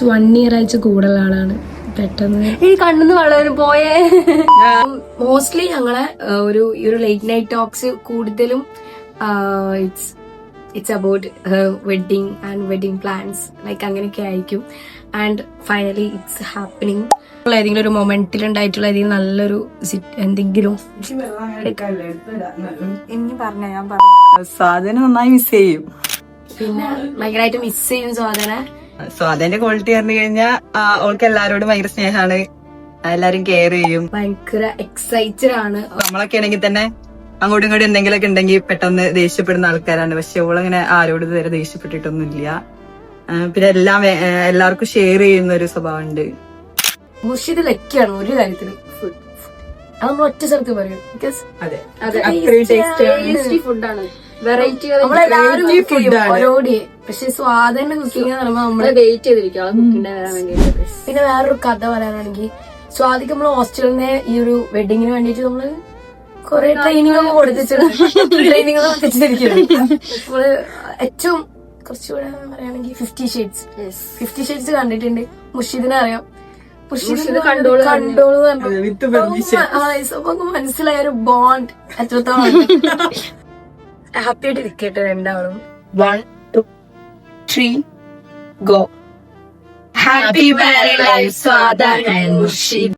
1 year ആഴ്ച കൂടുതൽ ആളാണ്. പെട്ടെന്ന് ഈ കണ്ണെന്ന് വളരെ പോയേ. മോസ്റ്റ്ലി ഞങ്ങളെ ഈ ഒരു ലേറ്റ് നൈറ്റ് ടോക്സ് കൂടുതലും it's about wedding and wedding plans like അങ്ങനെയൊക്കെ ആയിരിക്കും. And finally it's happening. ഏതെങ്കിലും ഒരു മൊമെന്റിൽ ഉണ്ടായിട്ടുള്ള ഏതെങ്കിലും നല്ലൊരു എന്തെങ്കിലും ഇനി പറഞ്ഞ ഞാൻ പറഞ്ഞു സ്വാധീനം നന്നായി മിസ് ചെയ്യും. പിന്നെ ഭയങ്കരമായിട്ട് മിസ് ചെയ്യും സ്വാധീന്റെ ക്വാളിറ്റി പറഞ്ഞു കഴിഞ്ഞാൽ അവൾക്ക് എല്ലാരോടും ഭയങ്കര സ്നേഹമാണ്, എല്ലാരും കെയർ ചെയ്യും, ഭയങ്കര എക്സൈറ്റഡ് ആണ്. നമ്മളൊക്കെ ആണെങ്കിൽ തന്നെ അങ്ങോട്ടും ഇങ്ങോട്ടും എന്തെങ്കിലുമൊക്കെ ഉണ്ടെങ്കിൽ പെട്ടെന്ന് ദേഷ്യപ്പെടുന്ന ആൾക്കാരാണ്. പക്ഷെ ഓളങ്ങനെ ആരോടും ഇതുവരെ ദേഷ്യപ്പെട്ടിട്ടൊന്നുമില്ല. പിന്നെ എല്ലാവർക്കും ഷെയർ ചെയ്യുന്ന ഒരു സ്വഭാവം ഉണ്ട്. മുർഷിദ് ലക്കിയാണ് ഒരു കാര്യത്തില്. ഫുഡ് അത് നമ്മൾ ഒറ്റ സ്ഥലത്ത് പറയും. ബിക്കോസ് ഫുഡാണ്, വെറൈറ്റി ഓരോടി. പക്ഷെ സ്വാദന്റെ കുക്കിംഗ് എന്ന് പറയുമ്പോൾ നമ്മള് വെയിറ്റ് ചെയ്തിരിക്കും കുക്കിന്റെ വരാൻ വേണ്ടിട്ട്. പിന്നെ വേറൊരു കഥ പറയാനാണെങ്കിൽ സ്വാദിക്ക് നമ്മള് ഹോസ്റ്റലിനെ ഈ ഒരു വെഡിങ്ങിന് വേണ്ടിട്ട് നമ്മള് കൊറേ ട്രെയിനിങ് കൊടുത്തിരിക്കുന്നത്. നമ്മള് ഏറ്റവും കുറച്ചുകൂടെ പറയുകയാണെങ്കിൽ 50 Shades കണ്ടിട്ടുണ്ട്. മുർഷിദിനെ അറിയാം. മുർഷിദ് കണ്ടോളൂ മനസ്സിലായ ഒരു ബോണ്ട് എത്രത്തോളം ഹാപ്പി ആയിട്ട് ഇരിക്കട്ടെ രണ്ടാളും. 1, 2, 3 go. Happy married life, Swada and Murshid.